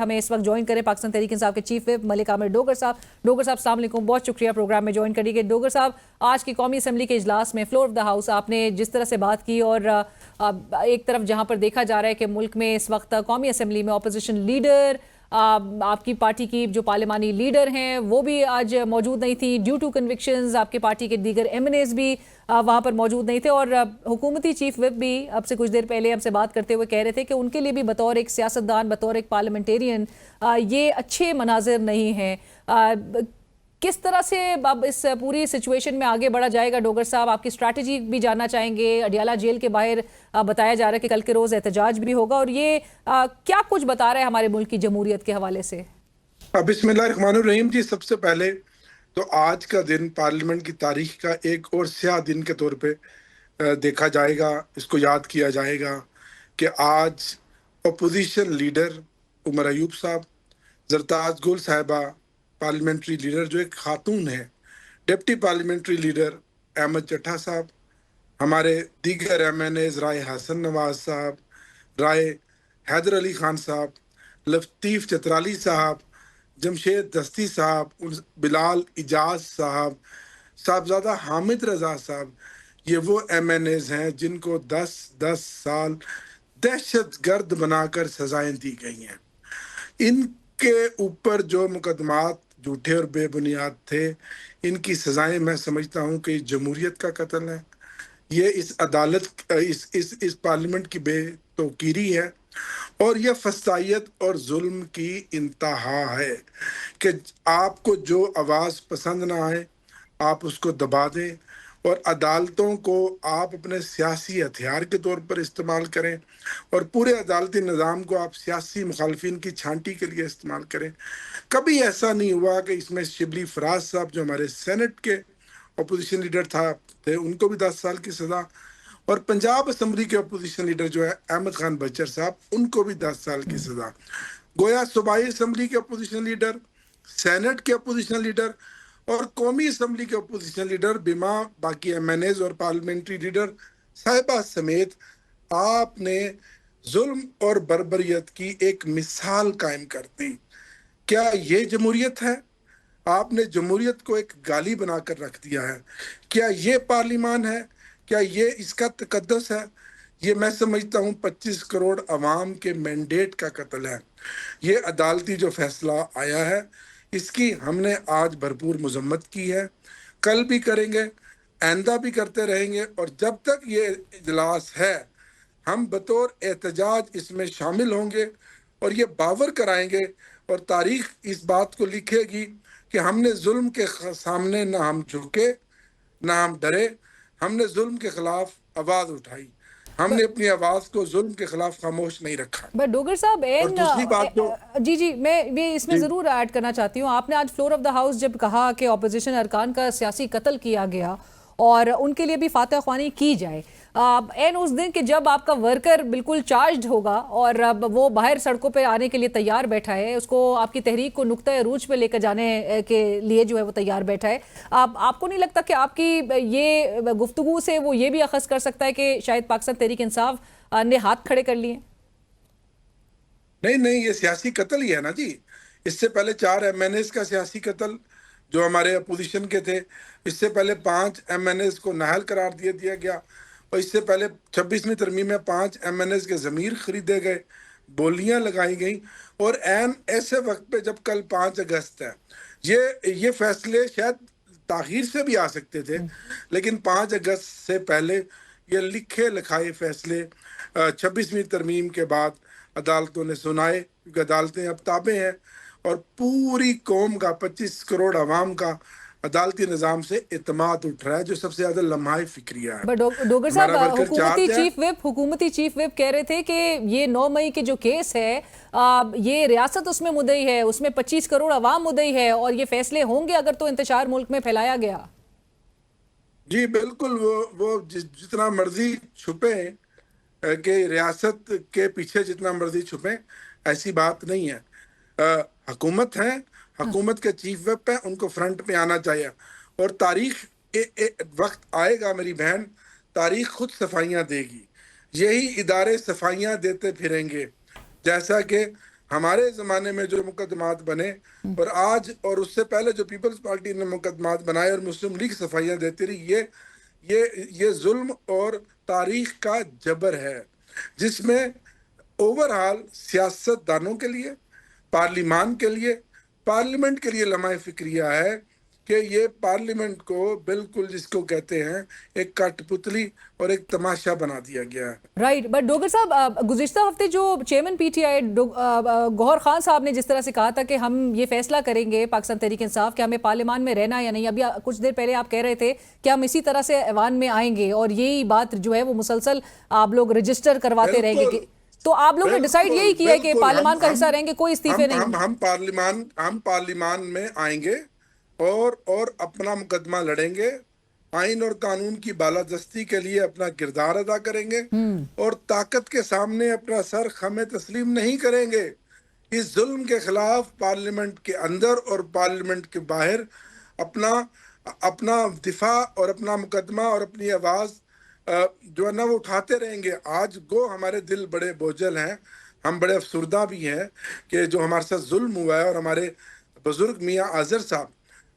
हमें इस वक्त ज्वाइन करें पाकिस्तान तहरीक इंसाफ के चीफ विप मलिक आमिर डोगर साहब। डोगर साहब अस्सलाम वालेकुम, बहुत शुक्रिया प्रोग्राम में ज्वाइन करिए। डोगर साहब, आज की कौमी असम्बली के इजलास में फ्लोर ऑफ द हाउस आपने जिस तरह से बात की और एक तरफ जहां पर देखा जा रहा है कि मुल्क में इस वक्त कौमी असम्बली में अपोजिशन लीडर, आपकी पार्टी की जो पार्लिमानी लीडर हैं वो भी आज मौजूद नहीं थी ड्यू टू कन्विक्शंस, आपके पार्टी के दीगर एमएनएस भी वहां पर मौजूद नहीं थे और हुकूमती चीफ विप भी अब से कुछ देर पहले हमसे बात करते हुए कह रहे थे कि उनके लिए भी बतौर एक सियासतदान, बतौर एक पार्लियामेंटेरियन ये अच्छे मनाजिर नहीं हैं। किस तरह से अब इस पूरी सिचुएशन में आगे बढ़ा जाएगा? डोगर साहब, आपकी स्ट्रैटेजी भी जानना चाहेंगे। अडियाला जेल के बाहर बताया जा रहा है कि कल के रोज एहतजाज भी होगा और ये क्या कुछ बता रहा है हमारे मुल्क की जमहूरियत के हवाले से? बिस्मिल्लाहिर्रहमानिर्रहीम जी, सबसे पहले तो आज का दिन पार्लियामेंट की तारीख का एक और स्याह दिन के तौर पे देखा जाएगा, इसको याद किया जाएगा कि आज अपोजिशन लीडर उमर अयूब साहब, जरताज गुल साहिबा पार्लियामेंट्री लीडर जो एक खातून है, डिप्टी पार्लियामेंट्री लीडर अहमद चट्टा साहब, हमारे दीगर एमएनएज राय हसन नवाज साहब, राय हैदर अली खान साहब, लतीफ़ चतराली साहब, जमशेद दस्ती साहब, बिलाल इजाज साहब, साहबजादा हामिद रजा साहब, ये वो एमएनएज हैं जिनको 10-10 साल दहशत गर्द बनाकर सजाएं दी गई हैं। इनके ऊपर जो मुकदमात झूठे और बेबुनियाद थे, इनकी सजाएं मैं समझता हूं कि जमहूरियत का कत्ल है। ये इस अदालत इस पार्लियामेंट की बेतौकीरी है और यह फसाइयत और जुल्म की इंतहा है कि आपको जो आवाज़ पसंद ना आए आप उसको दबा दें और अदालतों को आप अपने सियासी हथियार के तौर पर इस्तेमाल करें और पूरे अदालती निज़ाम को आप सियासी मुखालफिन की छांटी के लिए इस्तेमाल करें। कभी ऐसा नहीं हुआ कि इसमें शिबली फराज साहब जो हमारे सेनेट के अपोजिशन लीडर थे उनको भी 10 साल की सज़ा, और पंजाब असम्बली के अपोजिशन लीडर जो है अहमद खान बचर साहब, उनको भी 10 साल की सज़ा। गोया सूबाई असम्बली के अपोजिशन लीडर, सेनेट के अपोजिशन लीडर और कौमी असम्बली के अपोजिशन लीडर बिमा बाकी एमएनएज और पार्लियामेंट्री लीडर साहिबा समेत आपने जुल्म और बर्बरियत की एक मिसाल कायम कर दी। क्या ये जमहूरियत है? आपने जमहूरियत को एक गाली बनाकर रख दिया है। क्या ये पार्लियामान है? क्या ये इसका तकद्दुस है? ये मैं समझता हूँ 25 करोड़ अवाम के मैंडेट का कत्ल है। ये अदालती जो फैसला आया है इसकी हमने आज भरपूर मजम्मत की है, कल भी करेंगे, आइंदा भी करते रहेंगे और जब तक ये इजलास है हम बतौर एहतजाज इसमें शामिल होंगे और ये बावर कराएंगे और तारीख इस बात को लिखेगी कि हमने जुल्म के सामने ना हम झुके ना हम डरे, हमने जुल्म के खिलाफ आवाज उठाई, हमने अपनी आवाज को जुल्म के खिलाफ खामोश नहीं रखा। बट डोगर साहब, और दूसरी बात जी मैं इसमें जरूर ऐड करना चाहती हूँ। आपने आज फ्लोर ऑफ द हाउस जब कहा कि ऑपोजिशन अरकान का सियासी कत्ल किया गया और उनके लिए भी फातह ख्वानी की जाए, एन उस दिन कि जब आपका वर्कर बिल्कुल चार्ज्ड होगा और अब वो बाहर सड़कों पे आने के लिए तैयार बैठा है, उसको आपकी तहरीक को नुक्ता अरूज पे लेकर जाने के लिए जो है वो तैयार बैठा है, आपको नहीं लगता कि आपकी ये गुफ्तगू से वो ये भी अखज़ कर सकता है कि शायद पाकिस्तान तहरीक इंसाफ ने हाथ खड़े कर लिए? नहीं, ये सियासी कत्ल ही है ना जी। इससे पहले 4 एमएनएस का सियासी कत्ल जो हमारे अपोजिशन के थे, इससे पहले 5 एमएनएस को नाअहल करार दिया गया और इससे पहले 26वीं तरमीम में 5 एमएनएस के ज़मीर खरीदे गए, बोलियां लगाई गई और एन ऐसे वक्त पे जब कल 5 अगस्त है, ये फैसले शायद ताखीर से भी आ सकते थे, लेकिन 5 अगस्त से पहले ये लिखे लिखाए फैसले 26वीं तरमीम के बाद अदालतों ने सुनाए, क्योंकि अदालतें अब ताबे हैं और पूरी कौम का 25 करोड़ अवाम का अदालती निज़ाम से इत्मीनान उठ रहा है, जो सबसे ज्यादा लम्हा फिक्रिया है। डोगर साहब, हुकूमती चीफ विप कह रहे थे कि ये 9 मई के जो केस है ये रियासत उसमें मुद्दई है, उसमें 25 करोड़ अवाम मुद्दई है और ये फैसले होंगे अगर तो इंतशार मुल्क में फैलाया गया। जी बिल्कुल, वो जितना मर्जी छुपे कि रियासत के पीछे जितना मर्जी छुपे, ऐसी बात नहीं है। हुकूमत है, हुकूमत के चीफ विप है, उनको फ्रंट पे आना चाहिए और तारीख वक्त आएगा मेरी बहन, तारीख खुद सफाइयाँ देगी। यही इदारे सफाइयाँ देते फिरेंगे, जैसा कि हमारे जमाने में जो मुकदमात बने और आज और उससे पहले जो पीपल्स पार्टी ने मुकदमात बनाए और मुस्लिम लीग सफाइयां देती रही, ये जुल्म और तारीख का जबर है, जिसमें ओवरऑल सियासतदानों के लिए, पार्लिमान के लिए, पार्लियामेंट के लिए लम्हा फिक्रिया है कि ये पार्लियामेंट को बिल्कुल जिसको कहते हैं एक कठपुतली और एक तमाशा बना दिया गया है। राइट, बट डोगर साहब, गुज़िश्ता हफ्ते जो चेयरमैन पीटीआई गौहर खान साहब ने जिस तरह से कहा था कि हम ये फैसला करेंगे पाकिस्तान तहरीक इंसाफ कि हमें पार्लियामान में रहना या नहीं, अभी कुछ देर पहले आप कह रहे थे कि हम इसी तरह से ऐवान में आएंगे और यही बात जो है वो मुसलसल आप लोग रजिस्टर करवाते रहेंगे, तो आप लोग ने डिसाइड यही किया है कि पार्लियामान का हिस्सा रहेंगे, कोई इस्तीफे नहीं? हम पार्लियामान में आएंगे और अपना मुकदमा लड़ेंगे, आइन और कानून की बालादस्ती के लिए अपना किरदार अदा करेंगे और ताकत के सामने अपना सर खमे तस्लीम नहीं करेंगे। इस जुल्म के खिलाफ पार्लियामेंट के अंदर और पार्लियामेंट के बाहर अपना अपना दिफा और अपना मुकदमा और अपनी आवाज जो है ना वो उठाते रहेंगे। आज गो हमारे दिल बड़े बोझल हैं, हम बड़े अफसुर्दा भी हैं कि जो हमारे साथ जुल्म हुआ है, और हमारे बुजुर्ग मियाँ आजर साहब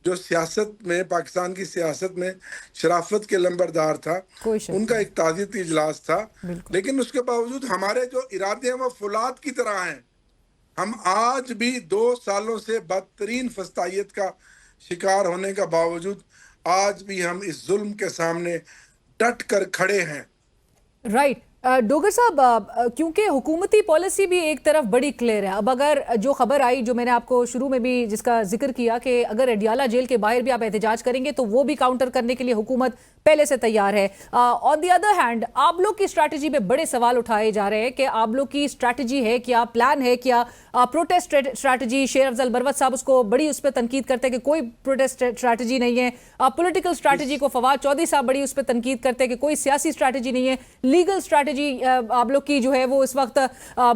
जो सियासत में, पाकिस्तान की सियासत में शराफत के लंबरदार था, उनका एक ताज़ियती इजलास था, लेकिन उसके बावजूद हमारे जो इरादे हैं वो फौलाद की तरह हैं। हम आज भी 2 सालों से बदतरीन फस्तायत का शिकार होने का बावजूद आज भी हम इस जुल्म के सामने डट कर खड़े हैं। राइट, डोगर साहब, क्योंकि हुकूमती पॉलिसी भी एक तरफ बड़ी क्लियर है। अब अगर जो खबर आई, जो मैंने आपको शुरू में भी जिसका जिक्र किया कि अगर अडियाला जेल के बाहर भी आप एहतजाज करेंगे तो वो भी काउंटर करने के लिए हुकूमत पहले से तैयार है। ऑन द अदर हैंड आप लोग की स्ट्रैटेजी पे बड़े सवाल उठाए जा रहे हैं कि आप लोग की स्ट्रैटेजी है क्या, प्लान है क्या, प्रोटेस्ट स्ट्रैटेजी? शेर अफजल बरवत साहब उसको बड़ी उस पर तनकीद करते हैं कि कोई प्रोटेस्ट स्ट्रैटेजी नहीं है। पॉलिटिकल स्ट्रैटेजी को फवाद चौधरी साहब बड़ी उस पर तनकीद करते हैं कि कोई सियासी स्ट्रैटेजी नहीं है। लीगल स्ट्रैटेजी आप लोग की जो है वो इस वक्त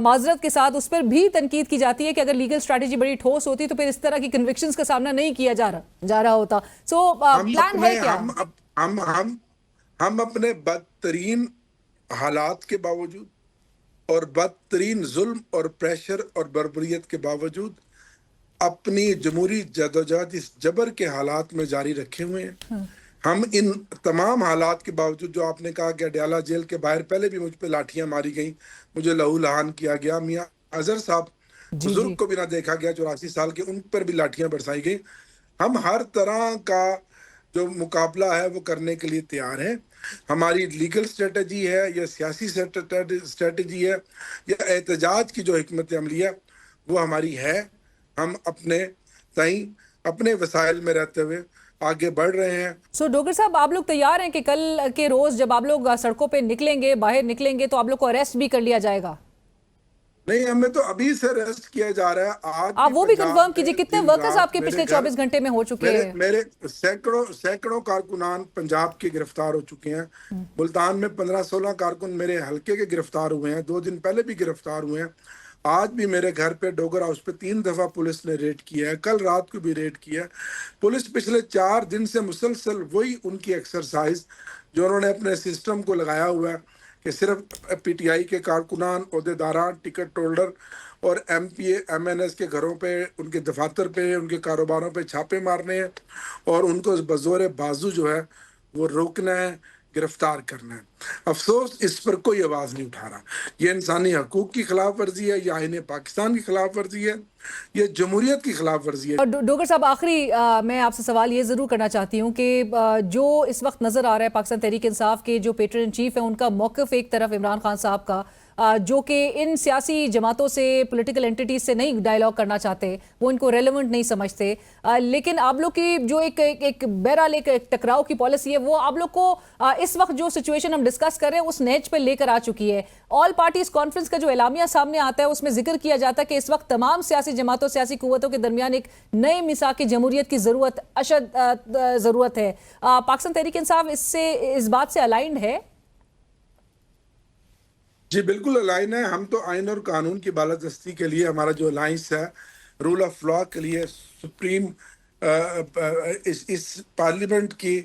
माजरत के साथ उस पर भी तनकीद की जाती है कि अगर लीगल स्ट्रैटेजी बड़ी ठोस होती तो फिर इस तरह की कन्विक्शंस का सामना नहीं किया जा रहा होता। सो प्लान है क्या? हम अपने बदतरीन हालात के बावजूद और बदतरीन जुल्म और प्रेशर और बर्बरियत के बावजूद अपनी जमहूरी जदोजहद इस जबर के हालात में जारी रखे हुए हैं। हम इन तमाम हालात के बावजूद, जो आपने कहा कि अडयाला जेल के बाहर पहले भी मुझ पे लाठियां मारी गई, मुझे लहू लहान किया गया, मियाँ अजहर साहब बुजुर्ग को भी ना देखा गया 84 साल के, उन पर भी लाठियां बरसाई गई। हम हर तरह का जो मुकाबला है वो करने के लिए तैयार हैं। हमारी लीगल स्ट्रेटजी है या सियासी स्ट्रेटजी है या एहतजाज की जो हिकमत अमली है वो हमारी है। हम अपने तई अपने वसाइल में रहते हुए आगे बढ़ रहे हैं। सो डोगर साहब, आप लोग तैयार हैं कि कल के रोज जब आप लोग सड़कों पे निकलेंगे, बाहर निकलेंगे, तो आप लोग को अरेस्ट भी कर लिया जाएगा? नहीं, हमें तो अभी से अरेस्ट किया जा रहा है। आज आप वो भी कंफर्म कीजिए, कितने वर्कर्स आपके पिछले 24 घंटे में हो चुके हैं? मेरे सैकड़ों कारकुनान पंजाब के गिरफ्तार हो चुके हैं। मुल्तान में 15-16 कारकुन मेरे हल्के के गिरफ्तार हुए हैं, 2 दिन पहले भी गिरफ्तार हुए हैं। आज भी मेरे घर पे डोगर हाउस पे 3 दफा पुलिस ने रेड किया है, कल रात को भी रेड किया है। पुलिस पिछले 4 दिन से मुसलसल वही उनकी एक्सरसाइज जो उन्होंने अपने सिस्टम को लगाया हुआ है कि सिर्फ पीटीआई के कारकुनान, ओहदेदारान, टिकट होल्डर और एमपीए एमएनएस के घरों पे, उनके दफातर पे, उनके कारोबारों पे छापे मारने हैं और उनको बजोरे बाजू जो है वो रोकना है, गिरफ्तार करना है। अफसोस इस पर कोई आवाज नहीं उठा रहा। ये इंसानी हकूक की खिलाफ वर्जी है, या आईने पाकिस्तान की खिलाफ वर्जी है, ये जमहूरियत की खिलाफ वर्जी है। और डोगर साहब, आखिरी मैं आपसे सवाल ये जरूर करना चाहती हूँ कि जो इस वक्त नजर आ रहा है पाकिस्तान तहरीक इंसाफ के जो पेट्रन इन चीफ है उनका मौक़िफ़ एक तरफ इमरान खान साहब का, जो कि इन सियासी जमातों से, पॉलिटिकल एंटिटीज से नहीं डायलॉग करना चाहते, वो इनको रेलेवेंट नहीं समझते, लेकिन आप लोग की जो एक बहरहाल एक टकराव की पॉलिसी है वो आप लोग को इस वक्त जो सिचुएशन हम डिस्कस कर रहे हैं उस नेच पे लेकर आ चुकी है। ऑल पार्टीज कॉन्फ्रेंस का जो एलामिया सामने आता है उसमें जिक्र किया जाता है कि इस वक्त तमाम सियासी जमातों, सियासी कुव्वतों के दरमियान एक नए मिसाक जमहूरियत की जरूरत, अशद जरूरत है। पाकिस्तान तहरीक इंसाफ इससे, इस बात से अलाइंड है? जी बिल्कुल अलाइन है। हम तो आइन और कानून की बालादस्ती के लिए, हमारा जो अलाइंस है रूल ऑफ लॉ के लिए, सुप्रीम इस पार्लियामेंट की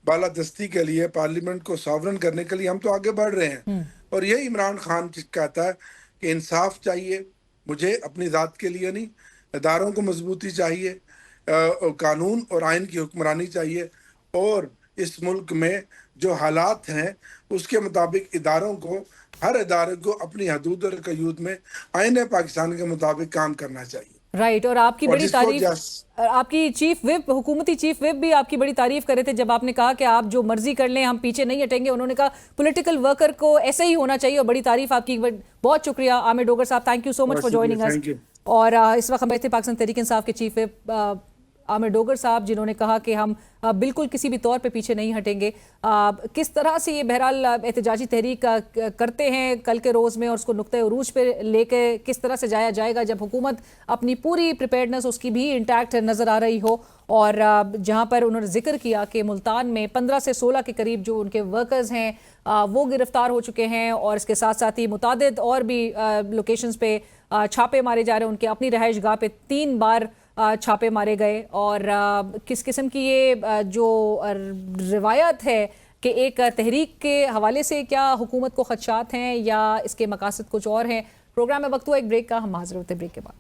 बालादस्ती के लिए, पार्लियामेंट को सॉवरन करने के लिए हम तो आगे बढ़ रहे हैं। और यही इमरान खान कहता है कि इंसाफ चाहिए, मुझे अपनी ज़ात के लिए नहीं, इदारों को मजबूती चाहिए, कानून और आइन की हुक्मरानी चाहिए, और इस मुल्क में जो हालात हैं उसके मुताबिक इदारों को, हर इदारे को अपनी हदूद और कयूद में आइन पाकिस्तान के मुताबिक काम करना चाहिए। राइट। और आपकी और बड़ी जिसको तारीफ, आपकी चीफ विप, हुकूमती चीफ विप भी आपकी बड़ी तारीफ कर रहे थे जब आपने कहा कि आप जो मर्जी कर लें, हम पीछे नहीं हटेंगे। उन्होंने कहा पॉलिटिकल वर्कर को ऐसे ही होना चाहिए, और बड़ी तारीफ आपकी। बहुत शुक्रिया आमिर डोगर साहब, thank you so much for joining us. और इस वक्त हमारे थे पाकिस्तान तहरीक इंसाफ के चीफ विप आमिर डोगर साहब, जिन्होंने कहा कि हम बिल्कुल किसी भी तौर पे पीछे नहीं हटेंगे। किस तरह से ये बहरहाल एहतजाजी तहरीक करते हैं कल के रोज़ में, और उसको नुक्ते उरूज पे लेके किस तरह से जाया जाएगा जब हुकूमत अपनी पूरी प्रिपेयर्डनेस उसकी भी इंटैक्ट नज़र आ रही हो। और जहाँ पर उन्होंने जिक्र किया कि मुल्तान में 15 से 16 के करीब जो उनके वर्कर्स हैं वो गिरफ्तार हो चुके हैं, और इसके साथ साथ ही मुतादिद और भी लोकेशंस पे छापे मारे जा रहे हैं। उनके अपनी रहायश गाह पे 3 बार छापे मारे गए। और किस किस्म की ये जो रिवायत है कि एक तहरीक के हवाले से क्या हुकूमत को खदशात हैं या इसके मकासद कुछ और हैं। प्रोग्राम में वक्त हुआ एक ब्रेक का, हम हाजिर होते ब्रेक के बाद।